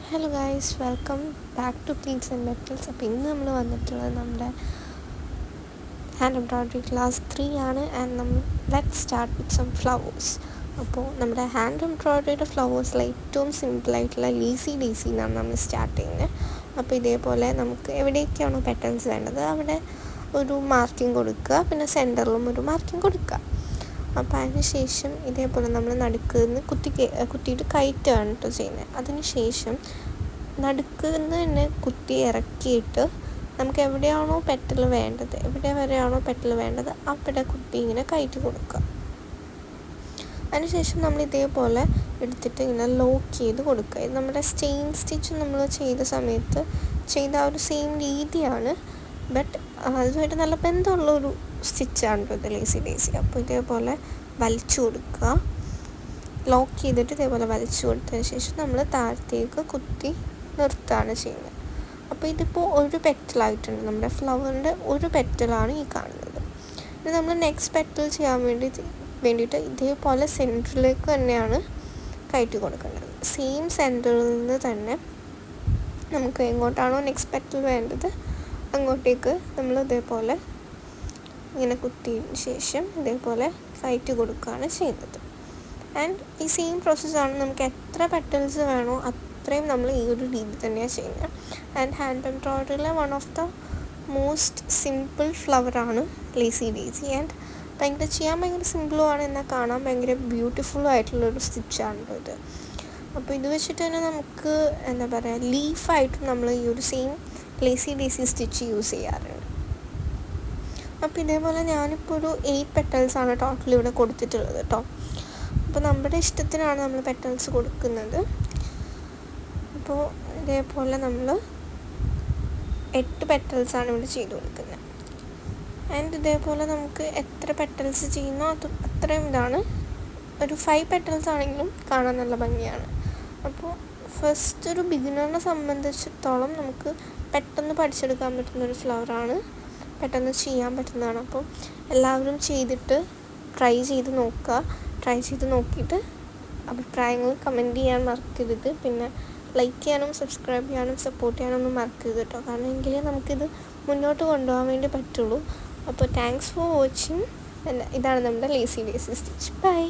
Hello guys, welcome back to pleats and metals. അപ്പോൾ ഇന്ന് നമ്മൾ വന്നിട്ടുള്ളത് നമ്മുടെ ഹാൻഡ് എംബ്രോയ്ഡറി ക്ലാസ് 3 ആണ്. And let start with some flowers. അപ്പോൾ നമ്മുടെ ഹാൻഡ് എംബ്രോയ്ഡറിയുടെ ഫ്ലവേഴ്സിൽ ഏറ്റവും സിമ്പിളായിട്ടുള്ള ലീസി ഡീസി എന്നാണ് നമ്മൾ സ്റ്റാർട്ട് ചെയ്യുന്നത്. അപ്പോൾ ഇതേപോലെ നമുക്ക് എവിടേക്കാണോ പെറ്റൽസ് വേണ്ടത് അവിടെ ഒരു മാർക്കിംഗ് കൊടുക്കുക, പിന്നെ സെൻറ്ററിലും ഒരു മാർക്കിംഗ് കൊടുക്കുക. അപ്പോൾ അതിന് ശേഷം ഇതേപോലെ നമ്മൾ നടുക്കുന്ന് കുത്തിയിട്ട് കയറ്റുകയാണ് കേട്ടോ ചെയ്യുന്നത്. അതിന് ശേഷം നടുക്കുന്ന് തന്നെ കുത്തി ഇറക്കിയിട്ട് നമുക്ക് എവിടെയാണോ പെറ്റൽ വേണ്ടത്, എവിടെ വരെയാണോ പെറ്റൽ വേണ്ടത് അവിടെ കുത്തി ഇങ്ങനെ കയറ്റി കൊടുക്കുക. അതിനുശേഷം നമ്മൾ ഇതേപോലെ എടുത്തിട്ട് ഇങ്ങനെ ലോക്ക് ചെയ്ത് കൊടുക്കുക. ഇത് നമ്മുടെ സ്റ്റെയിൻ സ്റ്റിച്ച് നമ്മൾ ചെയ്ത സമയത്ത് ചെയ്ത ആ ഒരു സെയിം രീതിയാണ്, ബട്ട് അതുമായിട്ട് നല്ല ബന്ധമുള്ളൊരു സ്റ്റിച്ചാണ് ഇത് ലേസി ഡേസി. അപ്പോൾ ഇതേപോലെ വലിച്ചു കൊടുക്കുക, ലോക്ക് ചെയ്തിട്ട് ഇതേപോലെ വലിച്ചു കൊടുത്തതിന് ശേഷം നമ്മൾ താഴത്തേക്ക് കുത്തി നിർത്തുകയാണ് ചെയ്യുന്നത്. അപ്പോൾ ഇതിപ്പോൾ ഒരു പെറ്റലായിട്ടുണ്ട്, നമ്മുടെ ഫ്ലവറിൻ്റെ ഒരു പെറ്റലാണ് ഈ കാണുന്നത്. ഇത് നമ്മൾ നെക്സ്റ്റ് പെറ്റൽ ചെയ്യാൻ വേണ്ടിയിട്ട് ഇതേപോലെ സെൻറ്ററിലേക്ക് തന്നെയാണ് കയറ്റി കൊടുക്കേണ്ടത്. സെയിം സെൻറ്ററിൽ നിന്ന് തന്നെ നമുക്ക് എങ്ങോട്ടാണോ നെക്സ്റ്റ് പെറ്റൽ വേണ്ടത് അങ്ങോട്ടേക്ക് നമ്മൾ ഇതേപോലെ ഇങ്ങനെ കുത്തിയതിന് ശേഷം ഇതേപോലെ കയറ്റി കൊടുക്കുകയാണ് ചെയ്യുന്നത്. ആൻഡ് ഈ സെയിം പ്രോസസ്സാണ്, നമുക്ക് എത്ര പെറ്റൽസ് വേണോ അത്രയും നമ്മൾ ഈ ഒരു രീതി തന്നെയാണ് ചെയ്യുന്നത്. ആൻഡ് ഹാൻഡ് എംബ്രോയ്ഡറിയിലെ one of the most simple ഫ്ലവറാണ് ലേസി ഡേസി. ആൻഡ് ചെയ്യാൻ ഭയങ്കര സിമ്പിളുമാണ്, എന്നാൽ കാണാൻ ഭയങ്കര ബ്യൂട്ടിഫുള്ളും ആയിട്ടുള്ളൊരു സ്റ്റിച്ചാണ് ഇത്. അപ്പോൾ ഇത് വെച്ചിട്ട് തന്നെ നമുക്ക് എന്താ പറയുക, ലീഫായിട്ടും നമ്മൾ ഈ ഒരു same lazy daisy stitch use ചെയ്യാറുണ്ട്. അപ്പോൾ ഇതേപോലെ ഞാനിപ്പോൾ ഒരു 8 പെറ്റൽസാണ് ടോട്ടൽ ഇവിടെ കൊടുത്തിട്ടുള്ളത് കേട്ടോ. അപ്പോൾ നമ്മുടെ ഇഷ്ടത്തിനാണ് നമ്മൾ പെറ്റൽസ് കൊടുക്കുന്നത്. അപ്പോൾ ഇതേപോലെ നമ്മൾ 8 പെറ്റൽസാണ് ഇവിടെ ചെയ്ത് കൊടുക്കുന്നത്. ആൻഡ് ഇതേപോലെ നമുക്ക് എത്ര പെറ്റൽസ് ചെയ്യുന്നോ അത്രയും ഇതാണ്. ഒരു 5 പെറ്റൽസ് ആണെങ്കിലും കാണാൻ നല്ല ഭംഗിയാണ്. അപ്പോൾ ഫസ്റ്റ് ഒരു ബിഗിനറിനെ സംബന്ധിച്ചിടത്തോളം നമുക്ക് പെട്ടെന്ന് പഠിച്ചെടുക്കാൻ പറ്റുന്നൊരു ഫ്ലവറാണ്, പെട്ടെന്ന് ചെയ്യാൻ പറ്റുന്നതാണ്. അപ്പോൾ എല്ലാവരും ചെയ്തിട്ട് ട്രൈ ചെയ്ത് നോക്കിയിട്ട് അഭിപ്രായങ്ങൾ കമൻറ്റ് ചെയ്യാൻ മറക്കരുത്. പിന്നെ ലൈക്ക് ചെയ്യാനും സബ്സ്ക്രൈബ് ചെയ്യാനും സപ്പോർട്ട് ചെയ്യാനൊന്നും മറക്കരുത് കേട്ടോ, കാരണം എങ്കിലേ നമുക്കിത് മുന്നോട്ട് കൊണ്ടുപോകാൻ വേണ്ടി പറ്റുള്ളൂ. അപ്പോൾ താങ്ക്സ് ഫോർ വാച്ചിങ്. ഇതാണ് നമ്മുടെ ലേസി ഡേസി സ്റ്റിച്ച്. ബൈ.